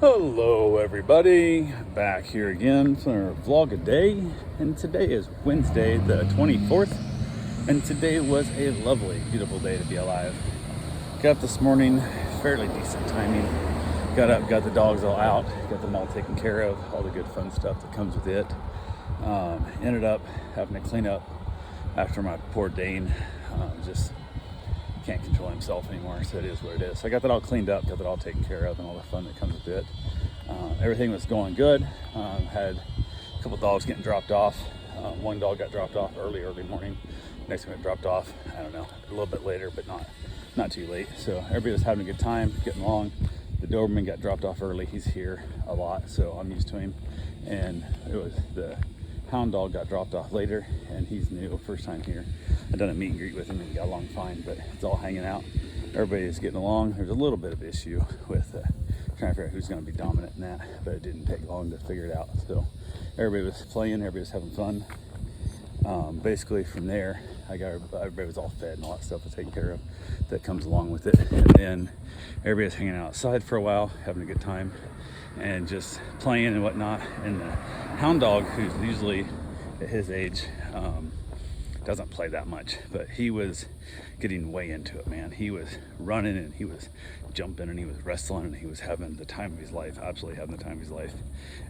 Hello everybody, back here again for our vlog a day, and today is Wednesday the 24th, and today was a lovely, beautiful day to be alive. Got up this morning, fairly decent timing, got up, got the dogs all out, got them all taken care of, all the good fun stuff that comes with it. Ended up having to clean up after my poor Dane, just can't control himself anymore, so it is what it is. So I got that all cleaned up, got that all taken care of, and all the fun that comes with it. Everything was going good. Had a couple dogs getting dropped off. One dog got dropped off early morning. Next one got dropped off, I don't know, a little bit later, but not too late. So everybody was having a good time, getting along. The Doberman got dropped off early. He's here a lot, so I'm used to him. And it was the hound dog got dropped off later, and he's new, first time here. I done a meet and greet with him and got along fine, but it's all hanging out. Everybody is getting along. There's a little bit of issue with trying to figure out who's going to be dominant in that, but it didn't take long to figure it out. So everybody was playing, everybody was having fun. Basically from there, everybody was all fed and all that stuff was taken care of that comes along with it. And then everybody was hanging outside for a while, having a good time and just playing and whatnot. And the hound dog, who's usually at his age, doesn't play that much, but he was getting way into it, man. He was running and he was jumping and he was wrestling and he was having the time of his life, absolutely having the time of his life,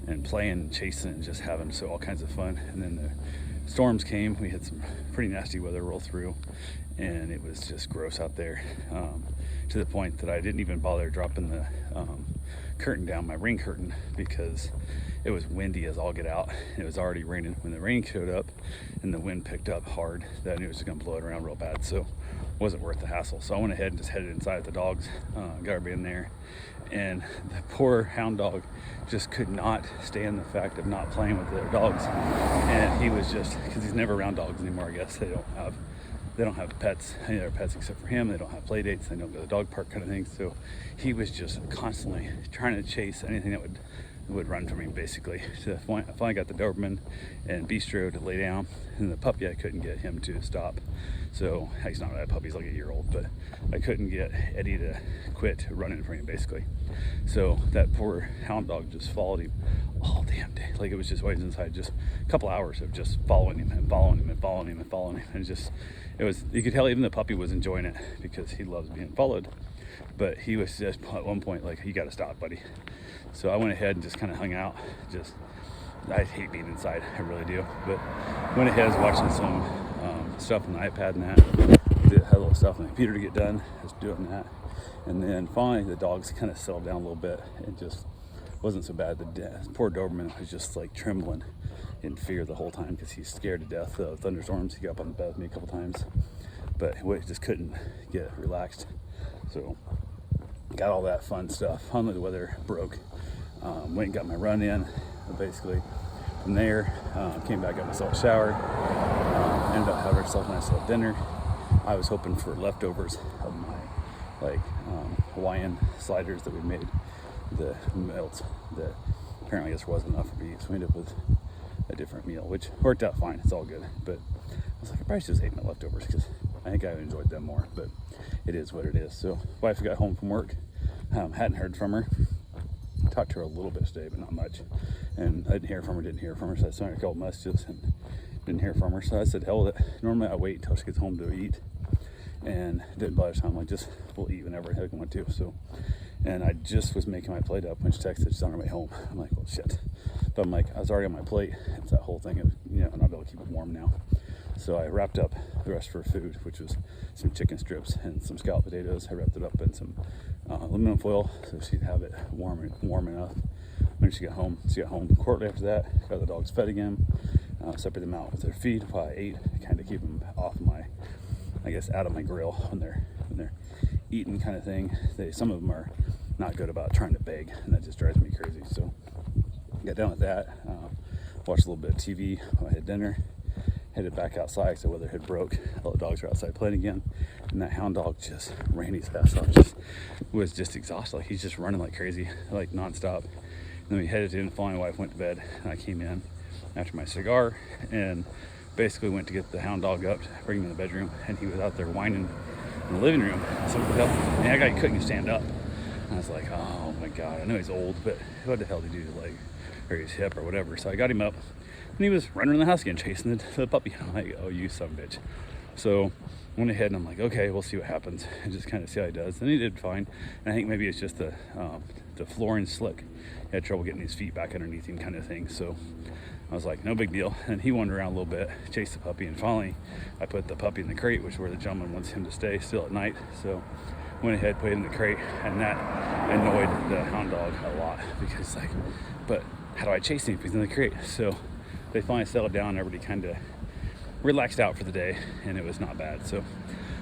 and playing and chasing and just having all kinds of fun. And then the storms came. We had some pretty nasty weather roll through, and it was just gross out there, to the point that I didn't even bother dropping the curtain down, my rain curtain, because it was windy as all get out. It was already raining when the rain showed up, and the wind picked up hard that I knew it was going to blow it around real bad, so it wasn't worth the hassle. So I went ahead and just headed inside with the dogs, got everybody in there, and the poor hound dog just could not stand the fact of not playing with their dogs. And he was just, because he's never around dogs anymore, I guess. They don't have pets, any other pets except for him. They don't have play dates. They don't go to the dog park kind of thing. So he was just constantly trying to chase anything that would run from him, basically. So I finally got the Doberman and Bistro to lay down, and the puppy, I couldn't get him to stop. So he's not really a puppy, he's like a year old, but I couldn't get Eddie to quit running from him, basically. So that poor hound dog just followed him all damn day. Like, it was just waiting inside, just a couple hours of just following him and following him and following him and following him. And just, it was, you could tell even the puppy was enjoying it because he loves being followed. But he was just at one point like, you gotta stop, buddy. So I went ahead and just kind of hung out. Just, I hate being inside, I really do. But went ahead, was watching some stuff on the iPad and that. Had a little stuff on the computer to get done. I was doing that. And then finally the dogs kind of settled down a little bit. It just wasn't so bad. The poor Doberman was just like trembling in fear the whole time because he's scared to death of thunderstorms. He got up on the bed with me a couple times, but he just couldn't get relaxed. So got all that fun stuff. Finally the weather broke. Went and got my run in. Basically from there, came back, got myself a shower, ended up having myself a nice little dinner. I was hoping for leftovers of my Hawaiian sliders that we made, the melts that apparently I guess wasn't enough for me, so we ended up with a different meal, which worked out fine. It's all good. But I was like, I probably should just ate my leftovers because I think I enjoyed them more, but it is what it is. So wife got home from work, hadn't heard from her. Talked to her a little bit today, but not much. And I didn't hear from her, so I sent her a couple messages and didn't hear from her. So I said, hell with it. Normally I wait until she gets home to eat, and didn't bother. So I'm like, just, we'll eat whenever I want to. So, and I just was making my plate up when she texted she's on her way home. I'm like, well, shit. But I'm like, I was already on my plate. It's that whole thing of, I'm not able to keep it warm now. So I wrapped up the rest of her food, which was some chicken strips and some scalloped potatoes. I wrapped it up in some aluminum foil so she'd have it warm enough when she got home. She got home shortly after that, got the dogs fed again, separated them out with their feed while I ate, kind of keep them off my, I guess, out of my grill when they're eating kind of thing. Some of them are not good about trying to beg, and that just drives me crazy. So got done with that, watched a little bit of TV while I had dinner, headed back outside so weather had broke. All the dogs were outside playing again, and that hound dog just ran his ass off. Was just exhausted. Like, he's just running like crazy, like nonstop. And then we headed in. Finally, my wife went to bed, and I came in after my cigar and basically went to get the hound dog up, bring him in the bedroom, and he was out there whining in the living room. So and that guy couldn't stand up. I was like, oh my God, I know he's old, but what the hell did he do to his leg or his hip or whatever? So I got him up, and he was running around the house again, chasing the puppy. I'm like, oh, you son of a bitch. So I went ahead and I'm like, okay, we'll see what happens and just kind of see how he does. And he did fine. And I think maybe it's just the flooring slick. He had trouble getting his feet back underneath him, kind of thing. So I was like, no big deal. And he wandered around a little bit, chased the puppy, and finally I put the puppy in the crate, which is where the gentleman wants him to stay still at night. So went ahead, put it in the crate, and that annoyed the hound dog a lot because like, but how do I chase him if he's in the crate? So they finally settled down, everybody kind of relaxed out for the day, and it was not bad. So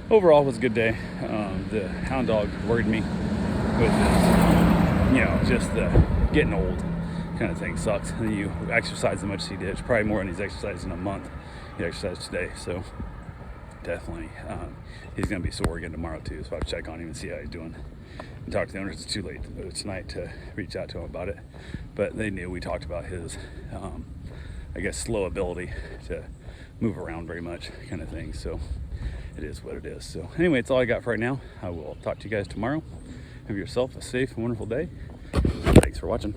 overall, it was a good day. The hound dog worried me with just the getting old kind of thing. Sucks. And you exercise as much as he did. It's probably more than he's exercised in a month. He exercised today, so definitely he's going to be sore again tomorrow too. So I'll check on him and see how he's doing. And talk to the owners. It's too late tonight to reach out to him about it, but they knew we talked about his, I guess, slow ability to move around very much, kind of thing. So it is what it is. So anyway, it's all I got for right now. I will talk to you guys tomorrow. Have yourself a safe and wonderful day. Thanks for watching.